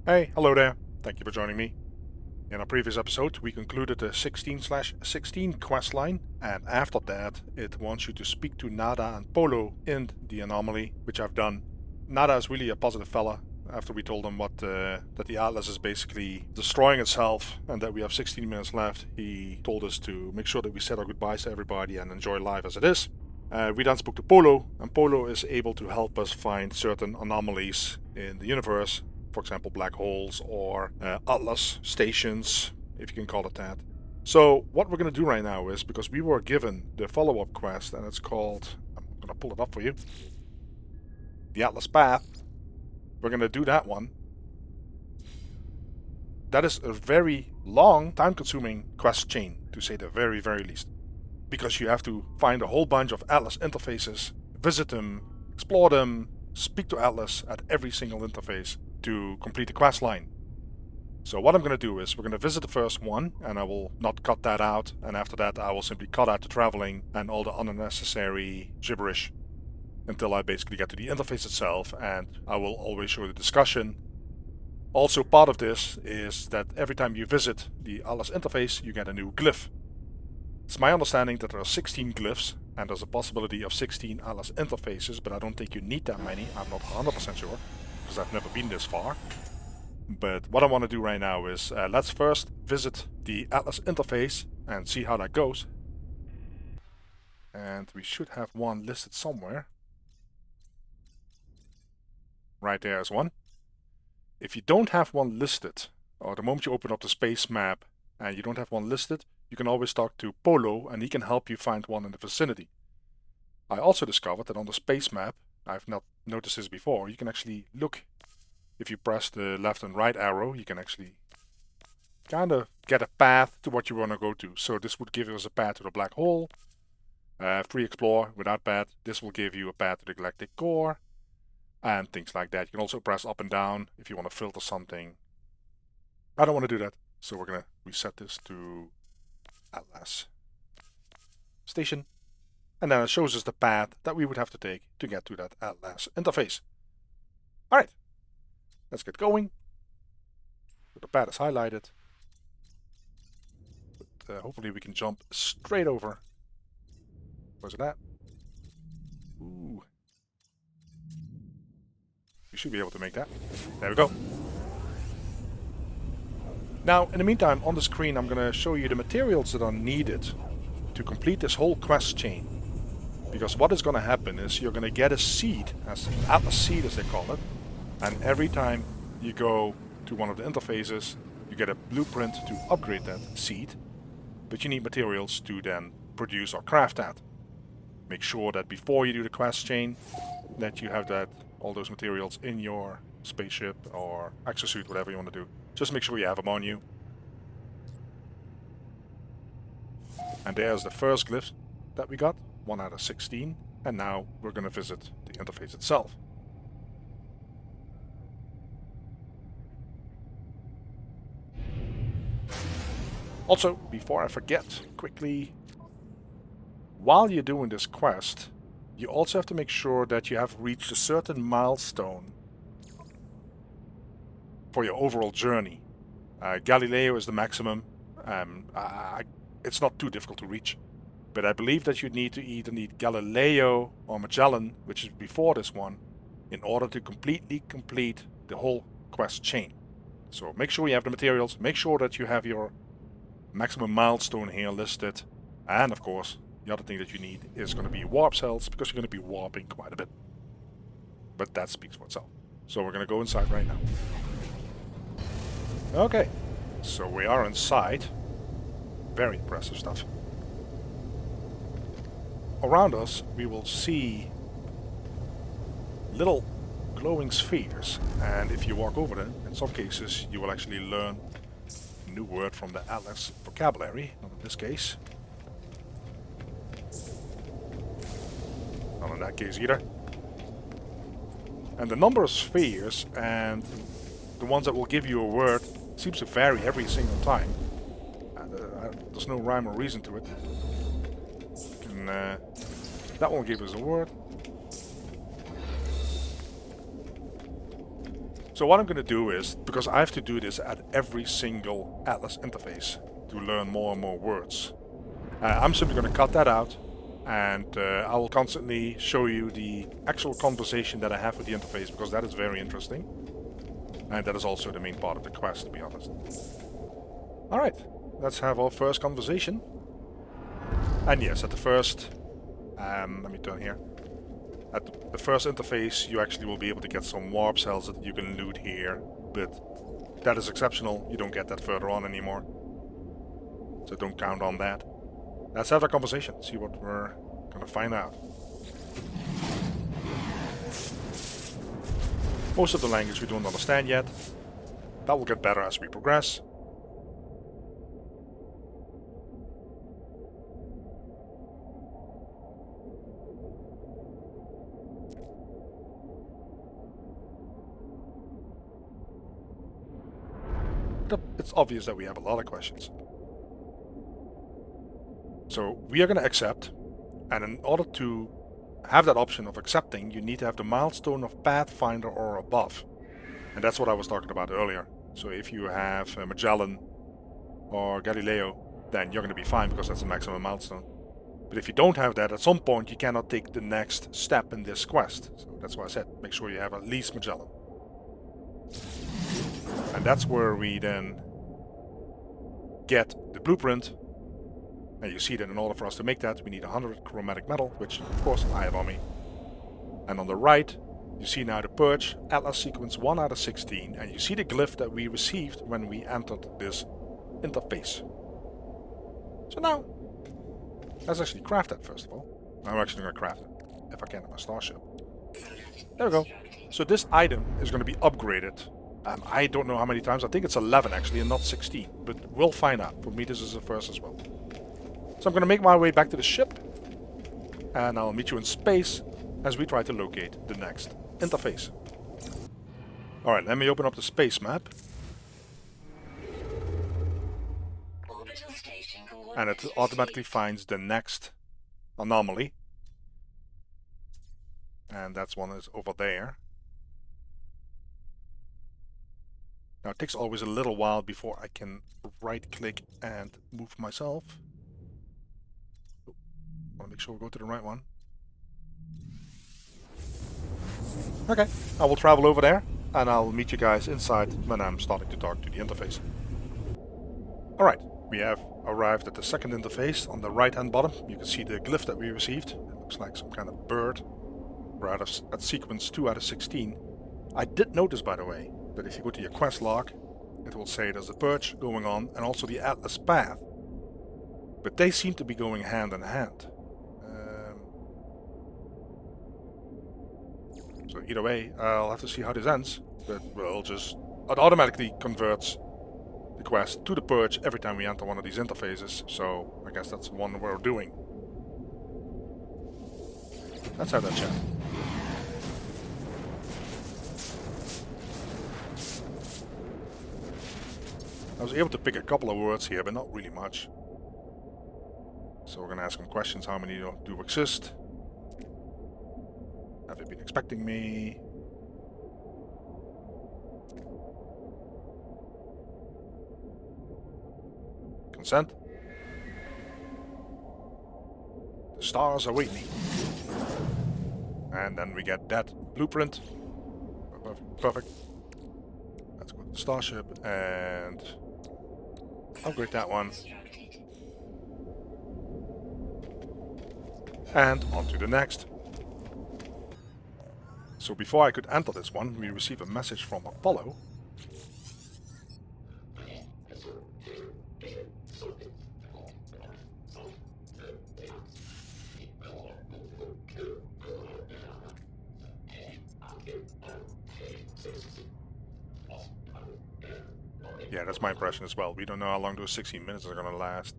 Hey, hello there. Thank you for joining me. In our previous episode, we concluded the 16/16 quest line, and after that, it wants you to speak to Nada and Polo in the anomaly, which I've done. Nada is really a positive fella. After we told him that the Atlas is basically destroying itself and that we have 16 minutes left, he told us to make sure that we said our goodbyes to everybody and enjoy life as it is. We then spoke to Polo, and Polo is able to help us find certain anomalies in the universe, for example, black holes or Atlas stations, if you can call it that. So what we're going to do right now is, because we were given the follow-up quest, and it's called, I'm going to pull it up for you, the Atlas Path, we're going to do that one. That is a very long, time-consuming quest chain, to say the very, very least. Because you have to find a whole bunch of Atlas interfaces, visit them, explore them, speak to Atlas at every single interface to complete the quest line. So what I'm going to do is we're going to visit the first one, and I will not cut that out, and after that I will simply cut out the traveling and all the unnecessary gibberish until I basically get to the interface itself, and I will always show the discussion. Also, part of this is that every time you visit the Atlas interface, you get a new glyph. It's my understanding that there are 16 glyphs, and there's a possibility of 16 Atlas interfaces, but I don't think you need that many. I'm not 100% sure, because I've never been this far. But what I want to do right now is, let's first visit the Atlas interface and see how that goes. And we should have one listed somewhere. Right there is one. If you don't have one listed, or the moment you open up the space map and you don't have one listed, you can always talk to Polo and he can help you find one in the vicinity. I also discovered that on the space map, I've not noticed this before, you can actually look. If you press the left and right arrow, you can actually kind of get a path to what you want to go to. So this would give us a path to the black hole. Free explore without path. This will give you a path to the galactic core. And things like that. You can also press up and down if you want to filter something. I don't want to do that. So we're going to reset this to Atlas Station. And then it shows us the path that we would have to take to get to that Atlas interface. Alright. Let's get going. The path is highlighted. But hopefully we can jump straight over. Where's it at? Ooh. We should be able to make that. There we go. Now, in the meantime, on the screen I'm going to show you the materials that are needed to complete this whole quest chain. Because what is going to happen is you're going to get a seed, as Atlas seed as they call it, and every time you go to one of the interfaces, you get a blueprint to upgrade that seed, but you need materials to then produce or craft that. Make sure that before you do the quest chain, that you have all those materials in your spaceship or exosuit, whatever you want to do. Just make sure you have them on you. And there's the first glyph that we got, 1 out of 16, and now we're going to visit the interface itself. Also, before I forget, quickly, while you're doing this quest, you also have to make sure that you have reached a certain milestone for your overall journey. Galileo is the maximum. It's not too difficult to reach, but I believe that you need to either need Galileo or Magellan, which is before this one, in order to completely complete the whole quest chain. So make sure you have the materials, make sure that you have your maximum milestone here listed, and of course the other thing that you need is going to be warp cells, because you're going to be warping quite a bit. But that speaks for itself. So we're going to go inside right now. Okay, so we are inside. Very impressive stuff. Around us we will see little glowing spheres, and if you walk over them, in some cases you will actually learn a new word from the Atlas vocabulary, not in this case. Not in that case either. And the number of spheres and the ones that will give you a word seems to vary every single time. There's no rhyme or reason to it. And that one gave us a word. So what I'm going to do is, because I have to do this at every single Atlas interface to learn more and more words, I'm simply going to cut that out, and I will constantly show you the actual conversation that I have with the interface, because that is very interesting. And that is also the main part of the quest, to be honest. Alright, let's have our first conversation. And yes, at the first... let me turn here. At the first interface, you actually will be able to get some warp cells that you can loot here, but that is exceptional. You don't get that further on anymore. So don't count on that. Let's have a conversation, see what we're gonna find out. Most of the language we don't understand yet. That will get better as we progress. It's obvious that we have a lot of questions. So we are going to accept, and in order to have that option of accepting, you need to have the milestone of Pathfinder or above. And that's what I was talking about earlier. So if you have Magellan or Galileo, then you're going to be fine because that's the maximum milestone. But if you don't have that, at some point you cannot take the next step in this quest. So that's why I said, make sure you have at least Magellan. And that's where we then get the blueprint. And you see that in order for us to make that, we need 100 chromatic metal, which of course I have on me. And on the right, you see now the Purge, Atlas sequence 1 out of 16, and you see the glyph that we received when we entered this interface. So now, let's actually craft that first of all. I'm actually going to craft it, if I can, in my starship. There we go. So this item is going to be upgraded. I don't know how many times, I think it's 11 actually, and not 16, but we'll find out. For me, this is the first as well. So I'm going to make my way back to the ship, and I'll meet you in space as we try to locate the next interface. Alright, let me open up the space map. And it automatically finds the next anomaly. And that's one is over there. Now it takes always a little while before I can right click and move myself. Want to make sure we go to the right one. Okay, I will travel over there and I'll meet you guys inside when I'm starting to talk to the interface. Alright, we have arrived at the second interface. On the right hand bottom you can see the glyph that we received. It looks like some kind of bird. We're at sequence 2 out of 16. I did notice, by the way, that if you go to your quest log, it will say there's a Purge going on and also the Atlas path. But they seem to be going hand in hand. So either way, I'll have to see how this ends. But it automatically converts the quest to the Purge every time we enter one of these interfaces. So I guess that's one we're doing. Let's have that chat. I was able to pick a couple of words here, but not really much. So we're going to ask some questions. How many do exist? Have they been expecting me? Consent. The stars await me. And then we get that blueprint. Perfect. Let's go to the starship and upgrade that one. And on to the next. So before I could enter this one, we receive a message from Apollo. Yeah, that's my impression as well. We don't know how long those 16 minutes are going to last.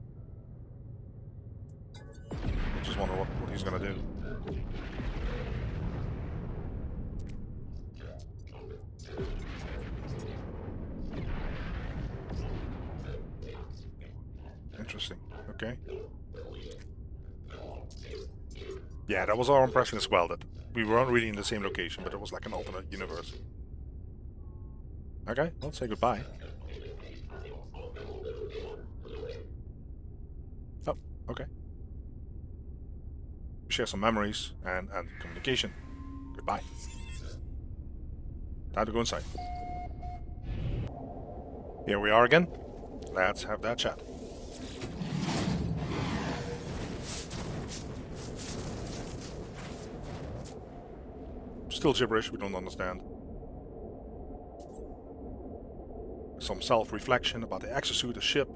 I just wonder what he's going to do. Interesting. Okay. Yeah, that was our impression as well, that we weren't really in the same location, but it was like an alternate universe. Okay, let's say goodbye. Oh, okay. Share some memories and communication. Goodbye. Time to go inside. Here we are again. Let's have that chat. Still gibberish, we don't understand. Some self-reflection about the exosuit, the ship.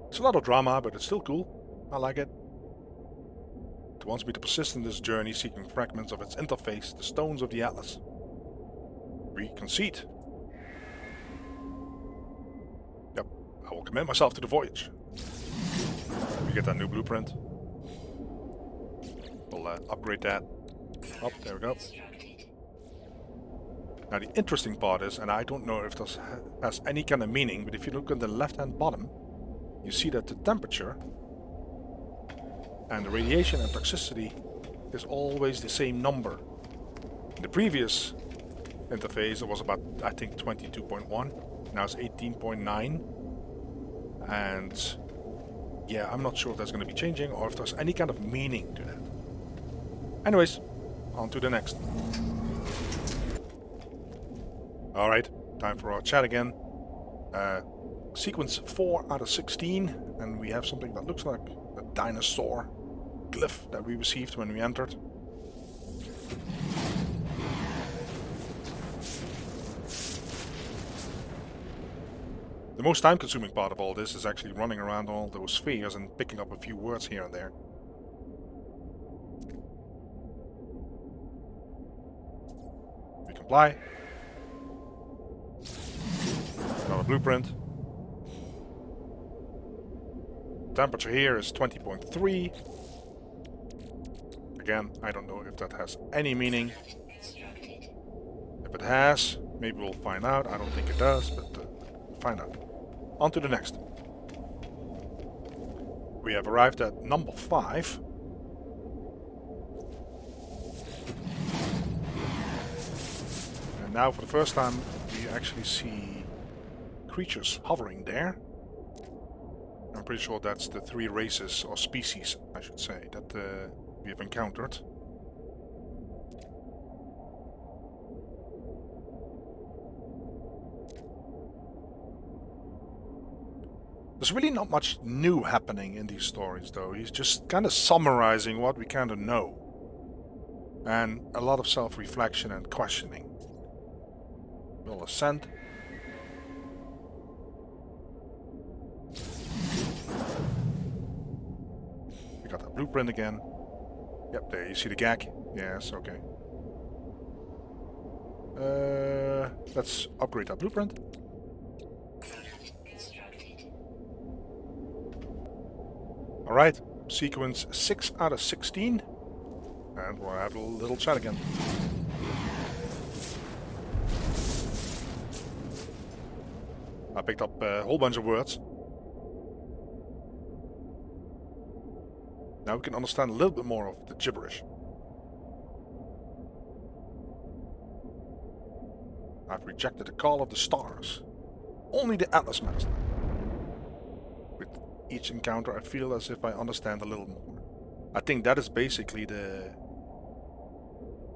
It's a lot of drama, but it's still cool. I like it. It wants me to persist in this journey, seeking fragments of its interface, the stones of the Atlas. We concede. Yep, I will commit myself to the voyage. We get that new blueprint. We'll upgrade that. Oh, there we go. Now the interesting part is, and I don't know if this has any kind of meaning, but if you look at the left-hand bottom, you see that the temperature and the radiation and toxicity is always the same number. In the previous interface it was about, I think, 22.1. Now it's 18.9. And yeah, I'm not sure if that's going to be changing or if there's any kind of meaning to that. Anyways, on to the next. Alright, time for our chat again. Sequence 4 out of 16, and we have something that looks like a dinosaur glyph that we received when we entered. The most time-consuming part of all this is actually running around all those spheres and picking up a few words here and there. We comply. Another blueprint. Temperature here is 20.3. Again, I don't know if that has any meaning. If it has, maybe we'll find out. I don't think it does, but we'll find out. On to the next. We have arrived at number 5. And now for the first time we actually see creatures hovering there. I'm pretty sure that's the 3 races, or species, I should say, that we have encountered. There's really not much new happening in these stories, though. He's just kind of summarizing what we kind of know. And a lot of self-reflection and questioning. We'll ascend. We got that blueprint again. Yep, there you see the gag. Yes, okay. Let's upgrade that blueprint. Alright, sequence 6 out of 16. And we'll have a little chat again. I picked up a whole bunch of words. Now we can understand a little bit more of the gibberish. I've rejected the call of the stars. Only the Atlas Master. With each encounter I feel as if I understand a little more. I think that is basically the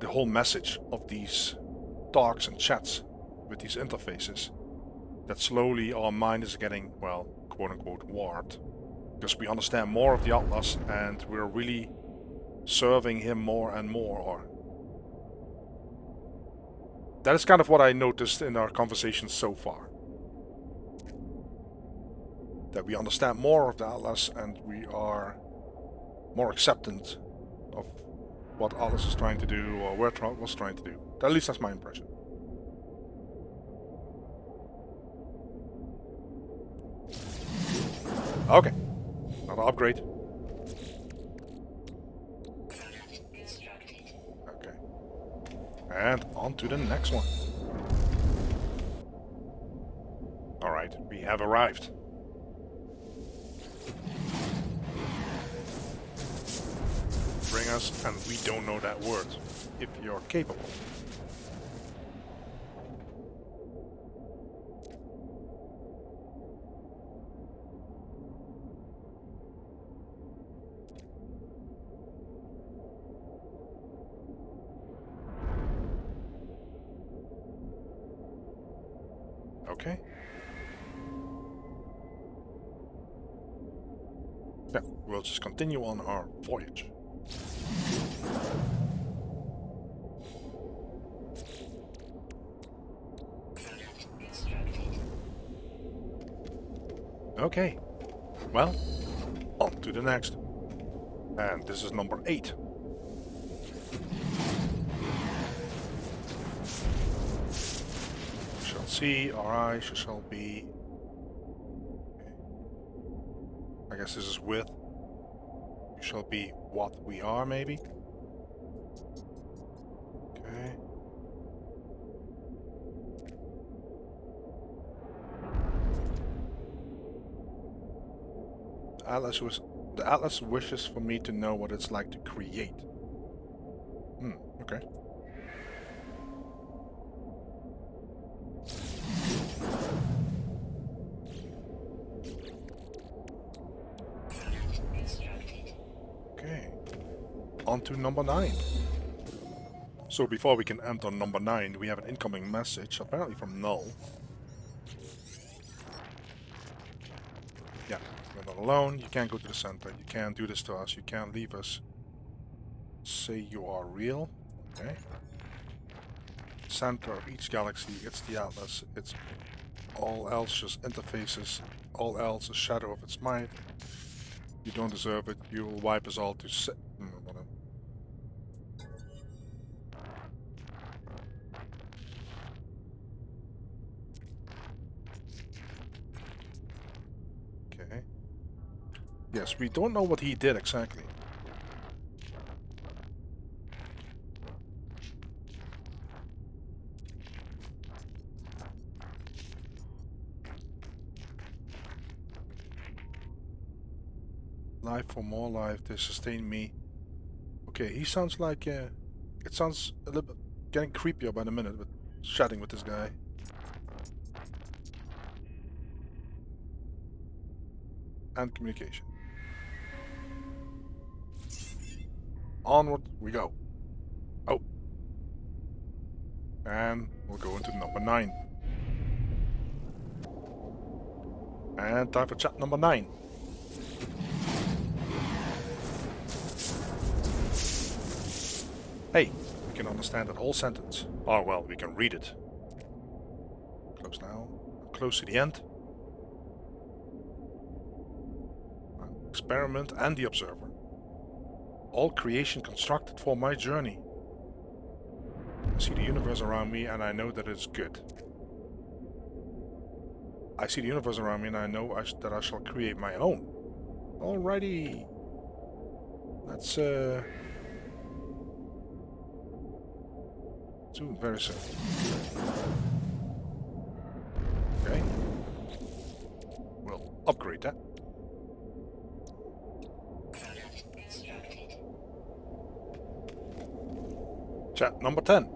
whole message of these talks and chats with these interfaces. That slowly our mind is getting, well, quote-unquote warped. Because we understand more of the Atlas and we're really serving him more and more. Or that is kind of what I noticed in our conversations so far. That we understand more of the Atlas and we are more acceptant of what Atlas is trying to do or what was trying to do. At least that's my impression. Okay, another upgrade. Okay, and on to the next one. Alright, we have arrived. us, and we don't know that word, if you're capable. Okay. Yeah, we'll just continue on our voyage. Okay. Well, on to the next. And this is number 8. We shall see, our eyes shall be... I guess this is with. We shall be what we are, maybe? Okay. The Atlas wishes for me to know what it's like to create. Okay. Okay. On to number 9. So before we can enter number 9, we have an incoming message, apparently from Null. Yeah, we're not alone. You can't go to the center. You can't do this to us. You can't leave us. Say you are real. Okay. Center of each galaxy. It's the Atlas. It's all else just interfaces. All else a shadow of its might. You don't deserve it. You will wipe us all to whatever. Okay. Yes, we don't know what he did exactly. Life for more life, they sustain me. Okay, he sounds like, it sounds a little bit getting creepier by the minute, but chatting with this guy. And communication. Onward we go. Oh. And we'll go into number 9. And time for chat number 9. Hey, we can understand that whole sentence. Oh well, we can read it. Close now. Close to the end. Experiment and the observer. All creation constructed for my journey. I see the universe around me and I know that it's good. I see the universe around me and I know that I shall create my own. Alrighty. Let's soon, very soon. Okay. We'll upgrade that. Chat number 10.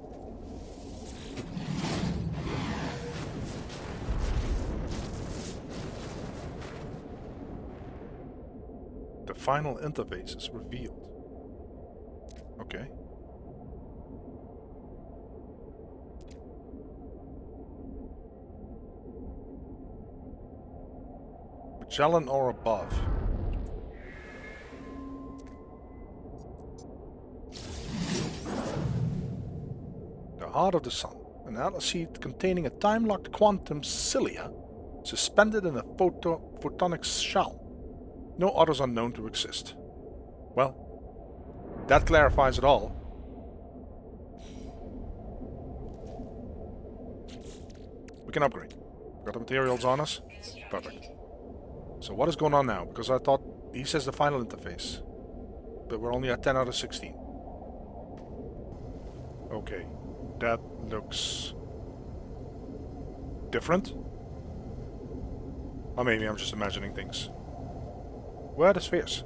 The final interface is revealed. Okay. Magellan or above. The heart of the sun, an atlas seed containing a time-locked quantum cilia suspended in a photonic shell. No others are known to exist. Well, that clarifies it all. We can upgrade. Got the materials on us? Perfect. So what is going on now? Because I thought he says the final interface. But we're only at 10 out of 16. Okay. That looks different. Or maybe I'm just imagining things. Where are the spheres?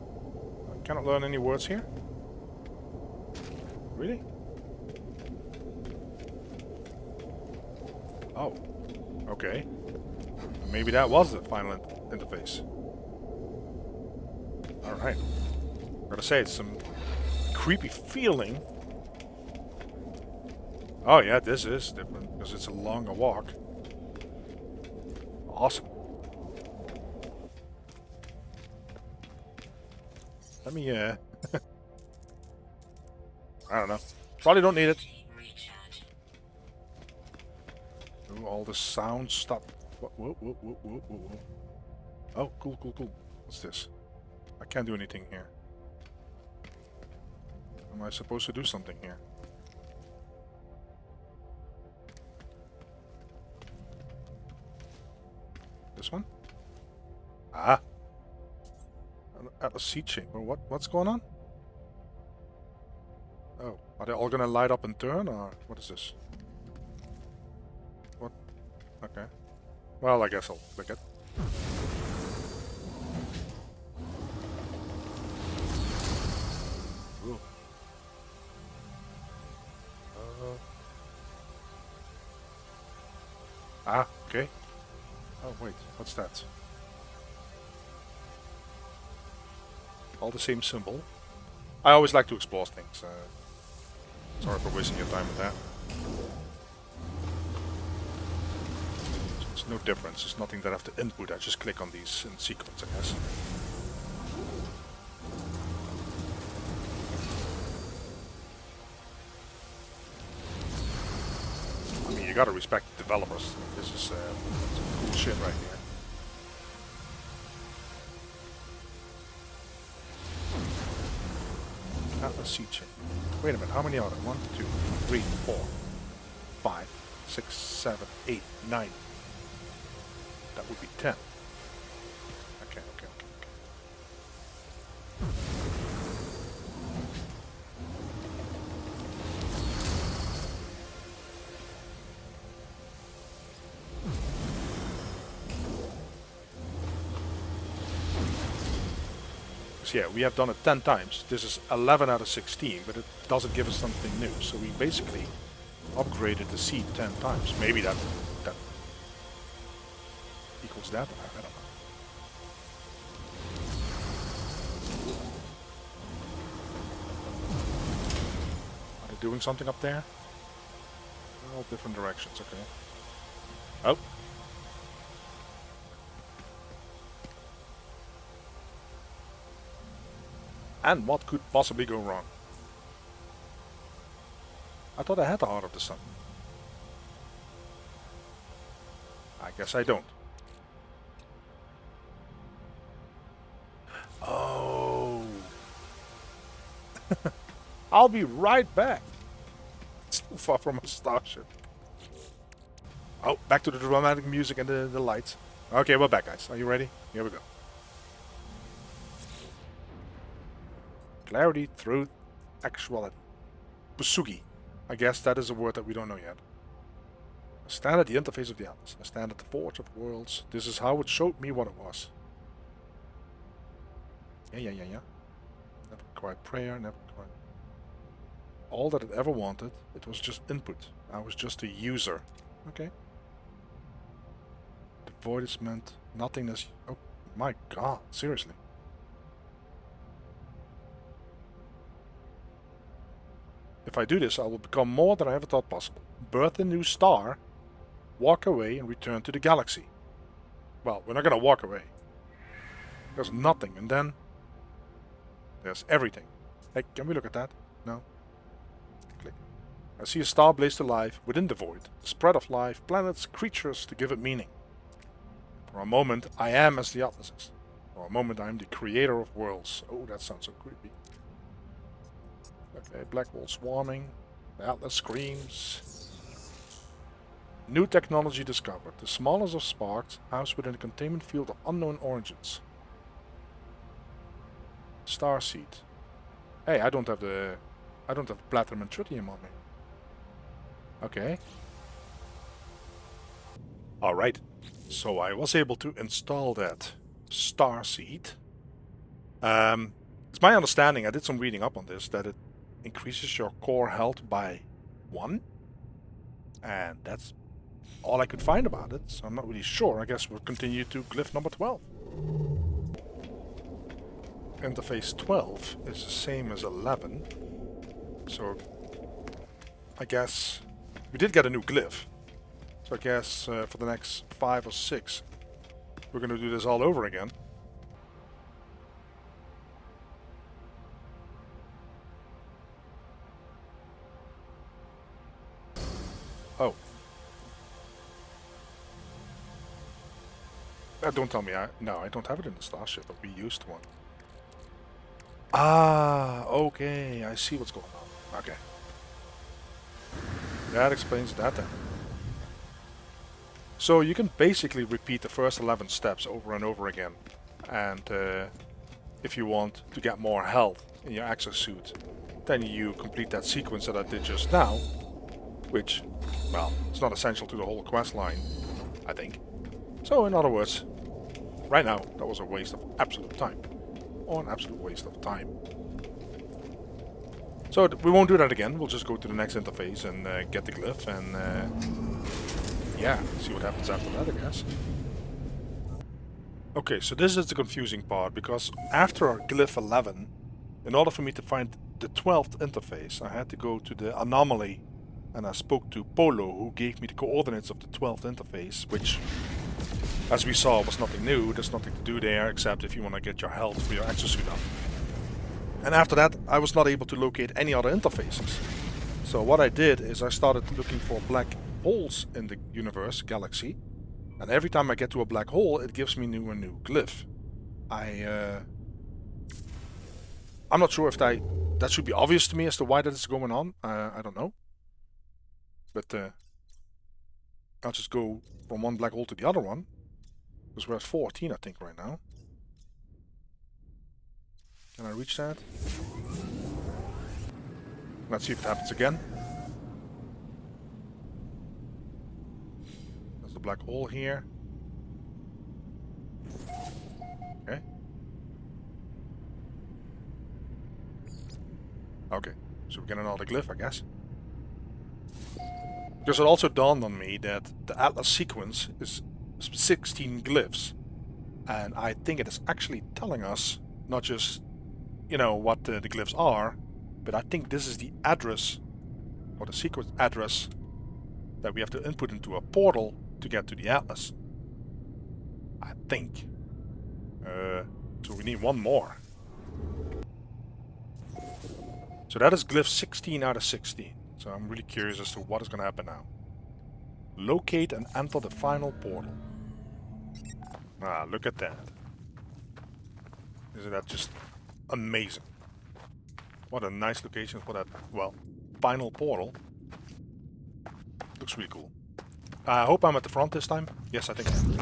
I cannot learn any words here. Really? Oh. Okay. Maybe that was the final interface. Alright. Gotta say, it's some creepy feeling. Oh yeah, this is different, because it's a longer walk. Awesome. Let me, I don't know. Probably don't need it. Ooh, all the sound stop. Whoa, whoa, whoa, whoa, whoa, whoa. Oh, cool, cool, cool. What's this? I can't do anything here. Am I supposed to do something here? This one? Ah! At a seat chamber. What's going on? Oh, are they all gonna light up and turn, or what is this? What? Okay. Well, I guess I'll click it. Ooh. Ah, okay. Oh, wait, what's that? All the same symbol. I always like to explore things. Sorry for wasting your time with that. There's no difference. There's nothing that I have to input. I just click on these in sequence, I guess. I mean, you gotta respect the developers. This is some cool shit right here. Atlas seat chain. Wait a minute, how many are there? 1, 2, 3, 4, 5, 6, 7, 8, 9. That would be 10. Okay. So yeah, we have done it 10 times. This is 11 out of 16, but it doesn't give us something new. So we basically upgraded the seat 10 times. Maybe that equals that. I don't know. Are they doing something up there? All different directions, okay. Oh. And what could possibly go wrong? I thought I had the Heart of the Sun. I guess I don't. Oh. I'll be right back. It's too far from a starship. Oh, back to the dramatic music and the lights. Okay, we're back, guys. Are you ready? Here we go. Clarity, truth, actuality. Busugi. I guess that is a word that we don't know yet. I stand at the interface of the Atlas. I stand at the forge of worlds. This is how it showed me what it was. Yeah. Never required prayer, never required. All that it ever wanted, it was just input. I was just a user. Okay. The void is meant nothingness. Oh my god, seriously. If I do this, I will become more than I ever thought possible. Birth a new star, walk away and return to the galaxy. Well, we're not gonna walk away. There's nothing, and then there's everything. Hey, can we look at that? No? Click. I see a star blazed alive within the void. The spread of life, planets, creatures to give it meaning. For a moment, I am as the Atlas is. For a moment, I am the creator of worlds. Oh, that sounds so creepy. Okay, black hole swarming. The Atlas screams. New technology discovered. The smallest of sparks, housed within a containment field of unknown origins. Star seed. Hey, I don't have platinum and tritium on me. Okay. Alright. So I was able to install that star seed. It's my understanding, I did some reading up on this, that it increases your core health by 1. And that's all I could find about it, so I'm not really sure. I guess we'll continue to glyph number 12. Interface 12 is the same as 11. So I guess we did get a new glyph. So I guess for the next 5 or 6, we're going to do this all over again. Oh. Don't tell me no, I don't have it in the starship, but we used one. Ah, okay, I see what's going on. Okay. That explains that then. So you can basically repeat the first 11 steps over and over again. And if you want to get more health in your exosuit, then you complete that sequence that I did just now, which, well, it's not essential to the whole quest line, I think. So in other words, right now, that was a waste of absolute time. Or an absolute waste of time. So we won't do that again. We'll just go to the next interface and get the glyph and yeah, see what happens after that, I guess. Okay, so this is the confusing part, because after glyph 11, in order for me to find the 12th interface, I had to go to the anomaly, and I spoke to Polo, who gave me the coordinates of the 12th interface, which, as we saw, was nothing new. There's nothing to do there, except if you want to get your health for your exosuit up. And after that, I was not able to locate any other interfaces. So what I did is I started looking for black holes in the universe, galaxy, and every time I get to a black hole, it gives me a new glyph. I'm not sure if that should be obvious to me as to why that is going on. I don't know. But I'll just go from one black hole to the other one, because we're at 14, I think, right now. Can I reach that? Let's see if it happens again. There's the black hole here. Okay. Okay, so we get another glyph, I guess. Because it also dawned on me that the Atlas sequence is 16 glyphs. And I think it is actually telling us not just, you know, what the glyphs are, but I think this is the address, or the sequence address, that we have to input into a portal to get to the Atlas. I think. So we need one more. So that is glyph 16 out of 16. So I'm really curious as to what is going to happen now. Locate and enter the final portal. Ah, look at that. Isn't that just amazing? What a nice location for that, well, final portal. Looks really cool. I hope I'm at the front this time. Yes, I think I am.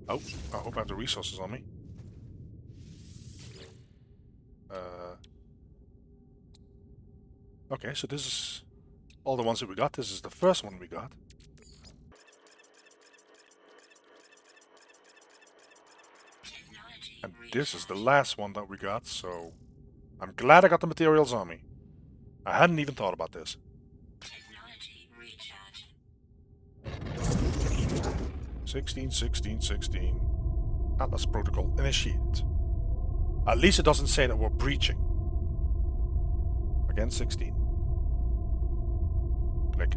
Oh, I hope I have the resources on me. Okay, so this is all the ones that we got. This is the first one we got. And this is the last one that we got, so I'm glad I got the materials on me. I hadn't even thought about this. 16, 16, 16. Atlas protocol initiated. At least it doesn't say that we're breaching. Again, 16. Click.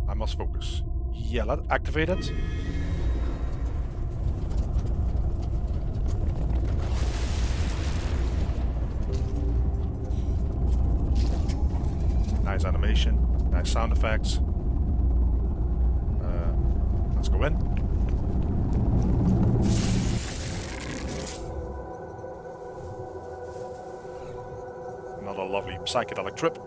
I must focus. Yeah, let's activate it. Nice animation, nice sound effects. Let's go in. Another lovely psychedelic trip.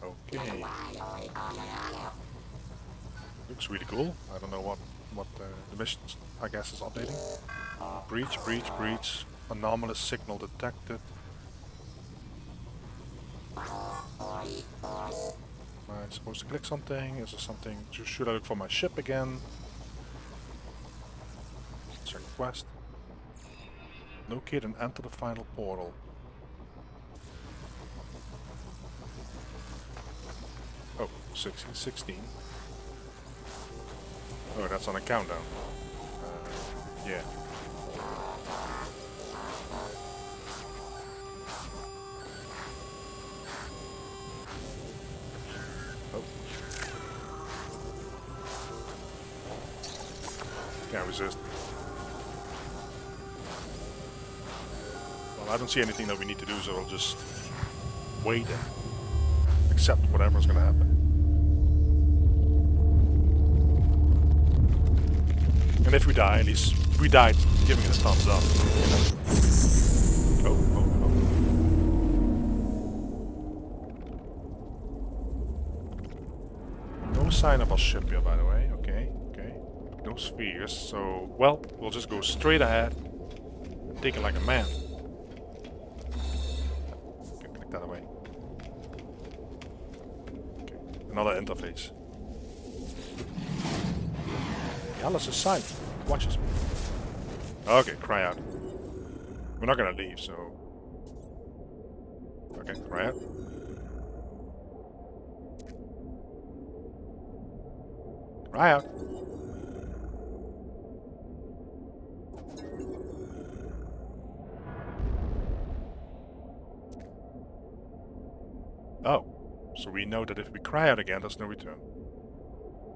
Okay. Looks really cool. I don't know what what the mission, I guess, is updating. Breach, breach, breach. Anomalous signal detected. Am I supposed to click something? Is there something? Should I look for my ship again? Check quest. Locate and enter the final portal. Oh, 16. Oh, that's on a countdown. Yeah. Oh. Can't resist. Well, I don't see anything that we need to do, so I'll just wait and accept whatever's gonna happen. And if we die, at least we died giving it a thumbs up, you know? Oh. No sign of our ship here, by the way. Okay. No spheres, so, well, we'll just go straight ahead and take it like a man. Okay, click that away. Okay, another interface. Alice is silent. Watches me. Okay, cry out. We're not gonna leave, so... Okay, cry out. Cry out. Oh, so we know that if we cry out again, there's no return.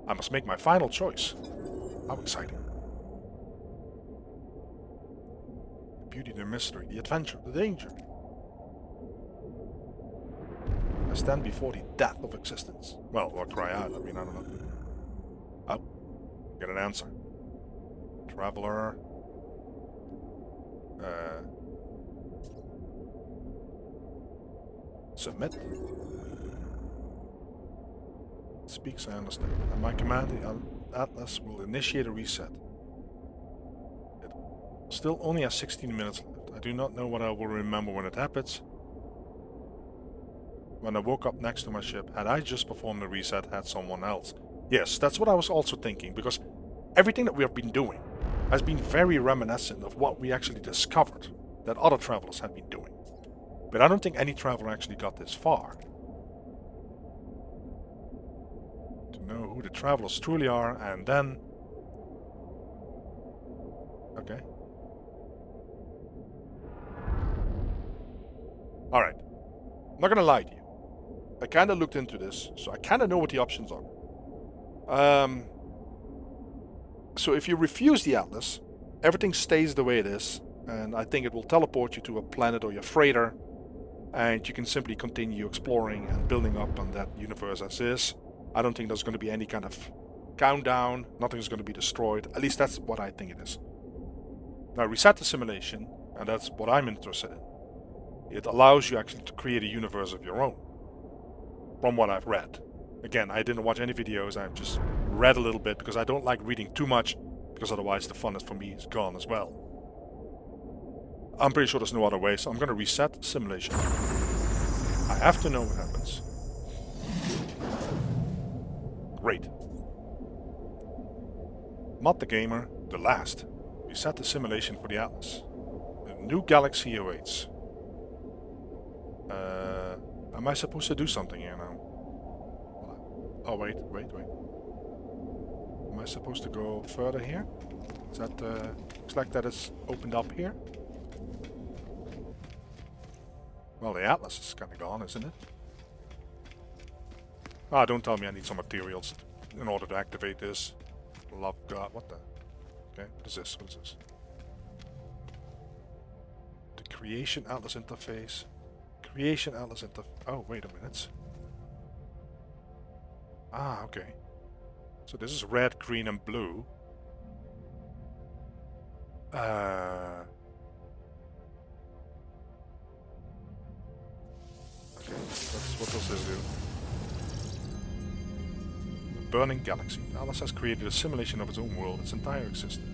I must make my final choice. How exciting. The beauty, the mystery, the adventure, the danger. I stand before the death of existence. Well, or cry out, I mean, I don't know. Oh, get an answer. Traveler. Submit. Speaks, I understand. At my command, the Atlas will initiate a reset. It still only has 16 minutes left. I do not know what I will remember when it happens. When I woke up next to my ship, had I just performed the reset, had someone else? Yes, that's what I was also thinking, because everything that we have been doing has been very reminiscent of what we actually discovered that other travelers had been doing. But I don't think any traveler actually got this far. To know who the travelers truly are, and then... Okay. Alright. I'm not gonna lie to you. I kinda looked into this, so I kinda know what the options are. So if you refuse the Atlas, everything stays the way it is, and I think it will teleport you to a planet or your freighter, and you can simply continue exploring and building up on that universe as is. I don't think there's going to be any kind of countdown, nothing's going to be destroyed, at least that's what I think it is. Now reset the simulation, and that's what I'm interested in. It allows you actually to create a universe of your own, from what I've read. Again, I didn't watch any videos, I've just read a little bit, because I don't like reading too much, because otherwise the fun for me is gone as well. I'm pretty sure there's no other way, so I'm going to reset simulation. I have to know what happens. Great. Mod the Gamer, the last. Reset the simulation for the Atlas. A new galaxy awaits. Am I supposed to do something here now? Oh, wait. Am I supposed to go further here? Is that, looks like that is opened up here. Well, the Atlas is kind of gone, isn't it? Ah, don't tell me I need some materials in order to activate this. Love God, what the? Okay, what is this? What is this? The Creation Atlas interface. Creation Atlas interface. Oh, wait a minute. Ah, okay. So this is red, green, and blue. Okay, what does this do? burning galaxy. Alice has created a simulation of its own world, its entire existence.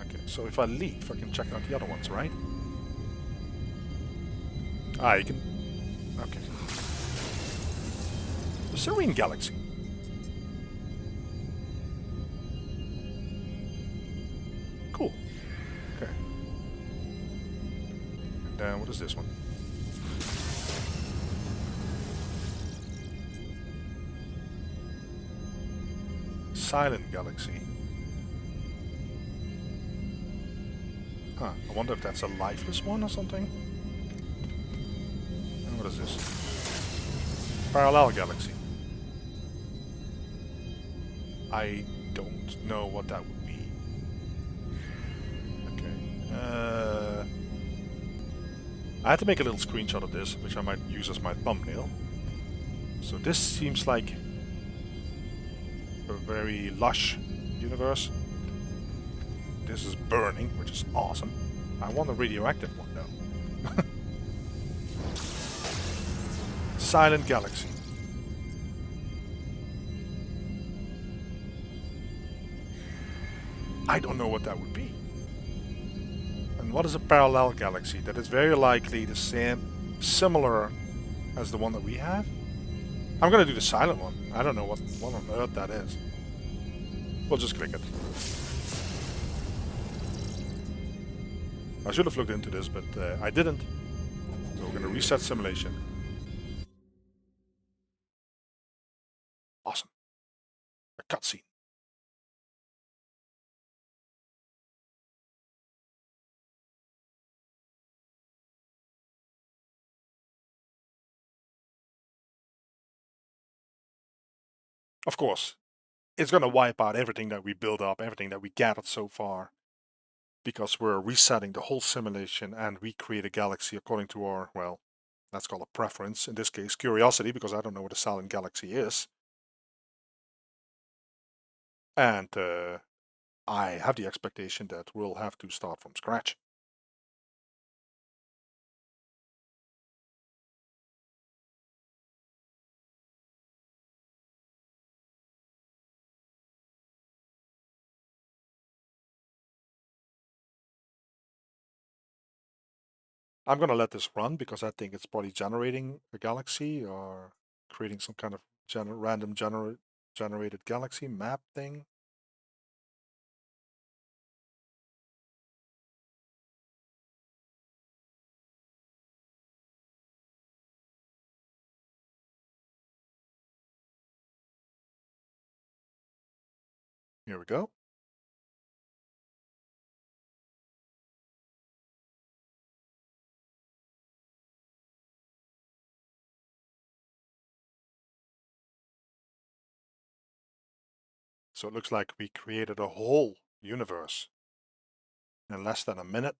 Okay, so if I leave, I can check out the other ones, right? Ah, you can... Okay. The Serene Galaxy. Cool. Okay. And then what is this one? Silent Galaxy. Huh, I wonder if that's a lifeless one or something? And what is this? Parallel Galaxy. I don't know what that would be. Okay. I had to make a little screenshot of this, which I might use as my thumbnail. So this seems like a very lush universe. This is burning, which is awesome. I want a radioactive one though. Silent Galaxy. I don't know what that would be. And what is a parallel galaxy? That is very likely the same, similar as the one that we have. I'm gonna do the silent one. I don't know what on earth that is. We'll just click it. I should have looked into this, but I didn't. So we're gonna reset simulation. Awesome. A cutscene. Of course, it's gonna wipe out everything that we built up, everything that we gathered so far. Because we're resetting the whole simulation and we create a galaxy according to our, well, let's call it preference. In this case, curiosity, because I don't know what a silent galaxy is. And I have the expectation that we'll have to start from scratch. I'm going to let this run because I think it's probably generating a galaxy or creating some kind of random generated galaxy map thing. Here we go. So it looks like we created a whole universe in less than a minute.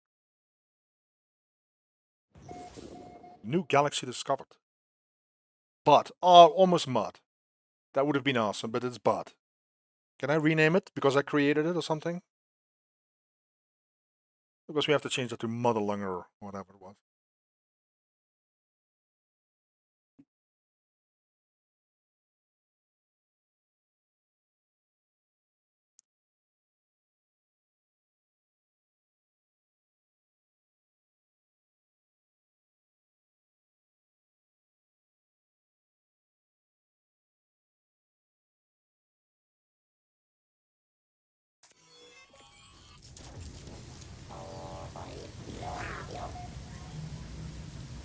New galaxy discovered. But, oh, almost mud. That would have been awesome, but it's Bud. Can I rename it because I created it or something? Because we have to change that to Motherlunger or whatever it was.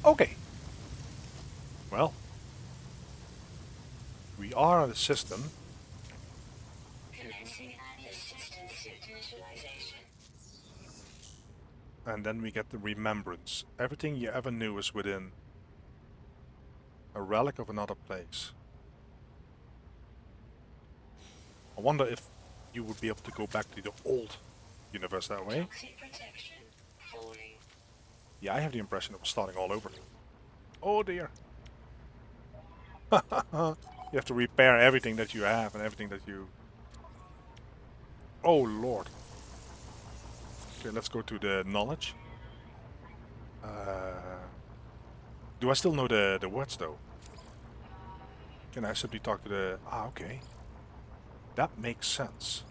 Okay. Well, we are on the system. And then we get the remembrance. Everything you ever knew is within a relic of another place. I wonder if you would be able to go back to the old universe that way. Yeah, I have the impression it was starting all over. Oh dear. You have to repair everything that you have and everything that you... Oh lord. Okay, let's go to the knowledge. Do I still know the words though? Can I simply talk to the... okay. That makes sense.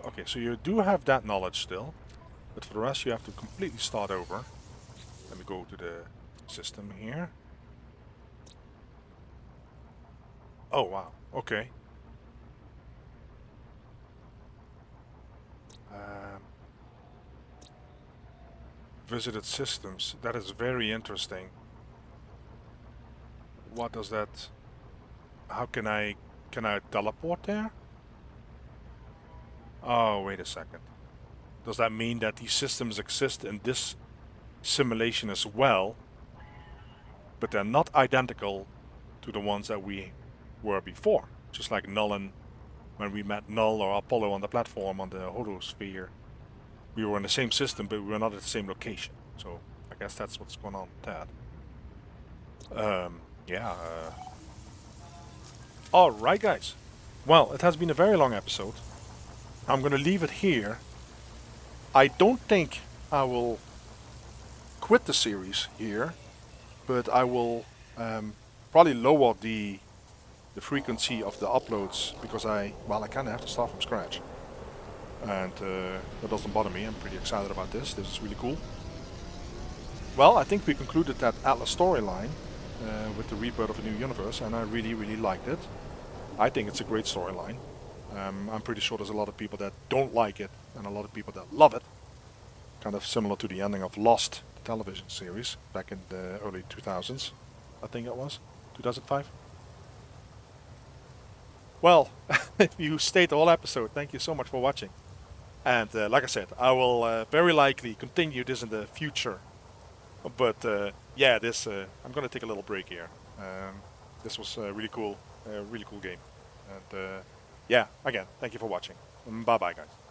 Okay, so you do have that knowledge still, but for the rest you have to completely start over. Let me go to the system here. Oh, wow. Okay. Visited systems. That is very interesting. What does that... How can I teleport there? Oh, wait a second. Does that mean that these systems exist in this simulation as well, but they're not identical to the ones that we were before? Just like Null and when we met Null or Apollo on the platform on the holosphere, we were in the same system, but we were not at the same location. So I guess that's what's going on with that. Yeah. Alright, guys. Well, it has been a very long episode. I'm going to leave it here. I don't think I will quit the series here, but I will probably lower the frequency of the uploads because I kind of have to start from scratch. And that doesn't bother me. I'm pretty excited about this. This is really cool. Well, I think we concluded that Atlas storyline with the rebirth of a new universe, and I really, really liked it. I think it's a great storyline. I'm pretty sure there's a lot of people that don't like it, and a lot of people that love it. Kind of similar to the ending of Lost, the television series, back in the early 2000s. I think it was 2005. Well, if you stayed the whole episode, thank you so much for watching. And like I said, I will very likely continue this in the future. But yeah, this I'm gonna take a little break here. This was really cool game. And yeah, again, thank you for watching. Bye bye, guys.